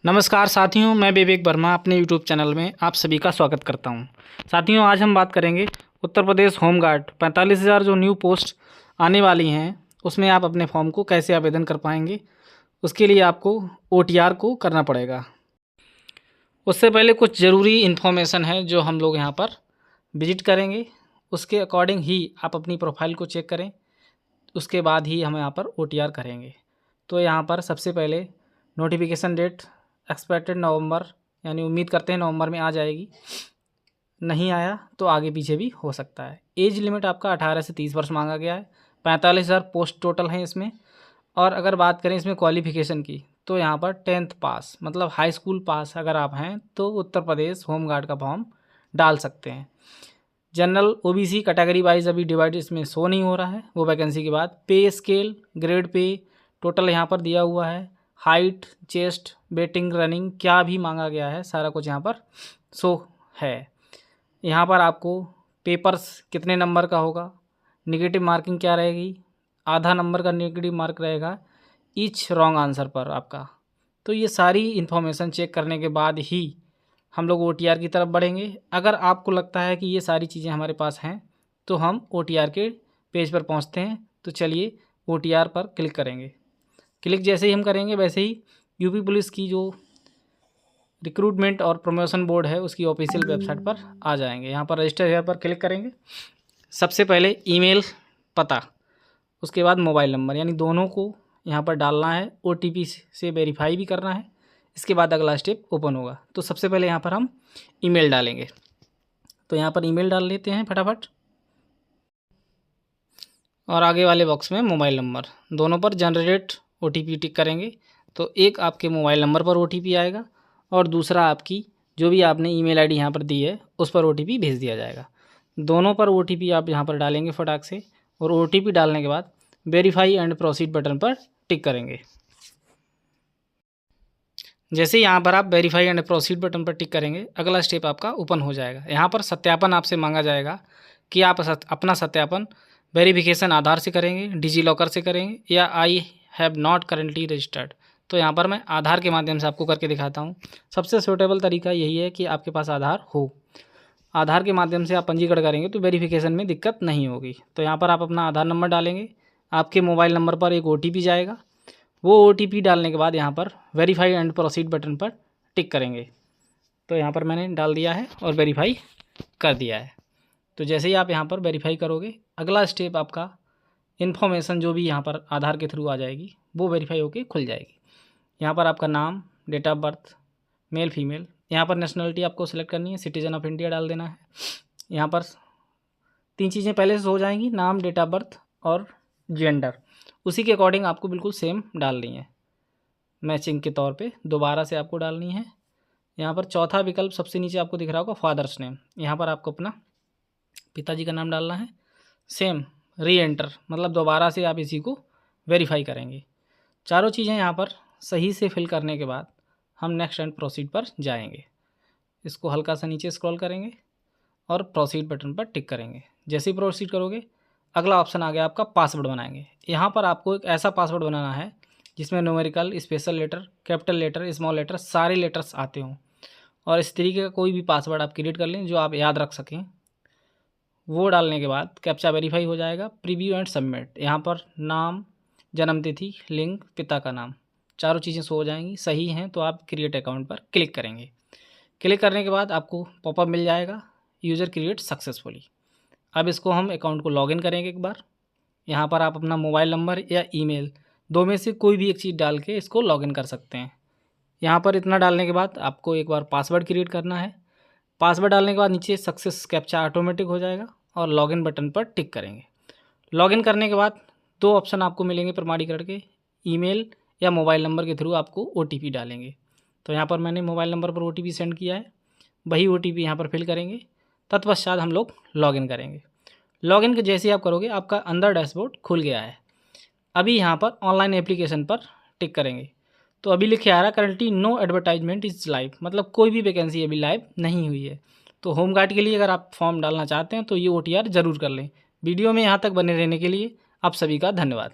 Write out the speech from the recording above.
नमस्कार साथियों, मैं विवेक वर्मा अपने यूट्यूब चैनल में आप सभी का स्वागत करता हूं। साथियों, आज हम बात करेंगे उत्तर प्रदेश होम गार्ड 45,000 जो न्यू पोस्ट आने वाली हैं उसमें आप अपने फॉर्म को कैसे आवेदन कर पाएंगे। उसके लिए आपको OTR को करना पड़ेगा। उससे पहले कुछ ज़रूरी इन्फॉर्मेशन है जो हम लोग यहाँ पर विजिट करेंगे, उसके अकॉर्डिंग ही आप अपनी प्रोफाइल को चेक करें, उसके बाद ही हम यहाँ पर OTR करेंगे। तो यहाँ पर सबसे पहले नोटिफिकेशन डेट एक्सपेक्टेड नवंबर, यानी उम्मीद करते हैं नवंबर में आ जाएगी। नहीं आया तो आगे पीछे भी हो सकता है। एज लिमिट आपका 18 से 30 वर्ष मांगा गया है। 45,000 पोस्ट टोटल हैं इसमें। और अगर बात करें इसमें क्वालिफ़िकेशन की तो यहाँ पर 10th पास मतलब हाई स्कूल पास अगर आप हैं तो उत्तर प्रदेश होम गार्ड का फॉर्म डाल सकते हैं। जनरल OBC कैटेगरी वाइज अभी डिवाइड इसमें शो नहीं हो रहा है, वो वैकेंसी के बाद। पे स्केल, ग्रेड पे टोटल यहाँ पर दिया हुआ है। हाइट, चेस्ट, वेटिंग, रनिंग क्या भी मांगा गया है सारा कुछ यहाँ पर शो है। यहाँ पर आपको पेपर्स कितने नंबर का होगा, निगेटिव मार्किंग क्या रहेगी, आधा नंबर का निगेटिव मार्क रहेगा ईच रॉन्ग आंसर पर आपका। तो ये सारी इन्फॉर्मेशन चेक करने के बाद ही हम लोग OTR की तरफ बढ़ेंगे। अगर आपको लगता है कि ये सारी चीज़ें हमारे पास हैं तो हम OTR के पेज पर पहुँचते हैं। तो चलिए OTR पर क्लिक करेंगे। क्लिक जैसे ही हम करेंगे वैसे ही यूपी पुलिस की जो रिक्रूटमेंट और प्रमोशन बोर्ड है उसकी ऑफिशियल वेबसाइट पर आ जाएंगे। यहाँ पर रजिस्टर हेयर पर क्लिक करेंगे। सबसे पहले ईमेल पता, उसके बाद मोबाइल नंबर, यानी दोनों को यहाँ पर डालना है। OTP से वेरीफाई भी करना है। इसके बाद अगला स्टेप ओपन होगा। तो सबसे पहले यहाँ पर हम ईमेल डालेंगे। तो यहाँ पर ईमेल डाल लेते हैं फटाफट, और आगे वाले बॉक्स में मोबाइल नंबर, दोनों पर जनरेट OTP टिक करेंगे। तो एक आपके मोबाइल नंबर पर OTP आएगा और दूसरा आपकी जो भी आपने ईमेल आईडी यहाँ पर दी है उस पर OTP भेज दिया जाएगा। दोनों पर OTP आप यहाँ पर डालेंगे फटाक से, और OTP डालने के बाद वेरीफाई एंड प्रोसीड बटन पर टिक करेंगे। जैसे यहाँ पर आप वेरीफाई एंड प्रोसीड बटन पर टिक करेंगे अगला स्टेप आपका ओपन हो जाएगा। यहाँ पर सत्यापन आपसे मांगा जाएगा कि आप अपना सत्यापन वेरिफिकेशन आधार से करेंगे, डिजी लॉकर से करेंगे, या I have not currently registered. तो यहाँ पर मैं आधार के माध्यम से आपको करके दिखाता हूँ। सबसे सूटेबल तरीका यही है कि आपके पास आधार हो। आधार के माध्यम से आप पंजीकरण करेंगे तो वेरिफिकेशन में दिक्कत नहीं होगी। तो यहाँ पर आप अपना आधार नंबर डालेंगे, आपके मोबाइल नंबर पर एक OTP जाएगा। वो OTP डालने के बाद यहाँ पर वेरीफाई एंड प्रोसीड बटन पर टिक करेंगे। तो यहाँ पर मैंने डाल दिया है और वेरीफाई कर दिया है। तो जैसे ही आप यहाँ पर वेरीफाई करोगे अगला स्टेप आपका इन्फॉर्मेशन जो भी यहाँ पर आधार के थ्रू आ जाएगी वो वेरीफाई होके खुल जाएगी। यहाँ पर आपका नाम, date of birth, male female, यहाँ पर नेशनलिटी आपको सेलेक्ट करनी है, सिटीजन ऑफ इंडिया डाल देना है। यहाँ पर 3 चीज़ें पहले से हो जाएंगी, नाम, डेट ऑफ बर्थ और जेंडर। उसी के अकॉर्डिंग आपको बिल्कुल सेम डालनी है, मैचिंग के तौर पे दोबारा से आपको डालनी है। यहाँ पर चौथा विकल्प सबसे नीचे आपको दिख रहा होगा फादर्स नेम, यहाँ पर आपको अपना पिताजी का नाम डालना है। सेम री एंटर मतलब दोबारा से आप इसी को वेरीफाई करेंगे। चारों चीज़ें यहाँ पर सही से फिल करने के बाद हम नेक्स्ट एंड प्रोसीड पर जाएंगे। इसको हल्का सा नीचे स्क्रॉल करेंगे और प्रोसीड बटन पर टिक करेंगे। जैसे ही प्रोसीड करोगे अगला ऑप्शन आ गया आपका पासवर्ड बनाएंगे। यहाँ पर आपको एक ऐसा पासवर्ड बनाना है जिसमें numerical, special letter, capital letter, small letter सारे लेटर्स आते हों, और इस तरीके का कोई भी पासवर्ड आप क्रिएट कर लें जो आप याद रख सकें। वो डालने के बाद कैप्चा वेरीफाई हो जाएगा। प्रीव्यू एंड सबमिट, यहाँ पर नाम, जन्मतिथि, लिंग, पिता का नाम, चारों चीज़ें शो हो जाएंगी। सही हैं तो आप क्रिएट अकाउंट पर क्लिक करेंगे। क्लिक करने के बाद आपको पॉपअप मिल जाएगा, यूज़र क्रिएट सक्सेसफुली। अब इसको हम अकाउंट को लॉगिन करेंगे एक बार। यहाँ पर आप अपना मोबाइल नंबर या ईमेल दो में से कोई भी एक चीज़ डाल के इसको लॉगिन कर सकते हैं। यहाँ पर इतना डालने के बाद आपको एक बार पासवर्ड क्रिएट करना है। पासवर्ड डालने के बाद नीचे सक्सेस कैप्चा ऑटोमेटिक हो जाएगा और लॉगिन बटन पर टिक करेंगे। लॉगिन करने के बाद 2 ऑप्शन आपको मिलेंगे प्रमाणीकरण के, ईमेल या मोबाइल नंबर के थ्रू आपको OTP डालेंगे। तो यहाँ पर मैंने मोबाइल नंबर पर OTP सेंड किया है, वही OTP यहाँ पर फिल करेंगे। तत्पश्चात हम लोग लॉगिन करेंगे। लॉगिन के जैसे ही आप करोगे आपका अंदर डैशबोर्ड खुल गया है। अभी यहाँ पर ऑनलाइन एप्लीकेशन पर टिक करेंगे। तो अभी लिखे आ रहा currently no advertisement is live, मतलब कोई भी वैकेंसी अभी लाइव नहीं हुई है। तो होम गार्ड के लिए अगर आप फॉर्म डालना चाहते हैं तो ये OTR ज़रूर कर लें। वीडियो में यहाँ तक बने रहने के लिए आप सभी का धन्यवाद।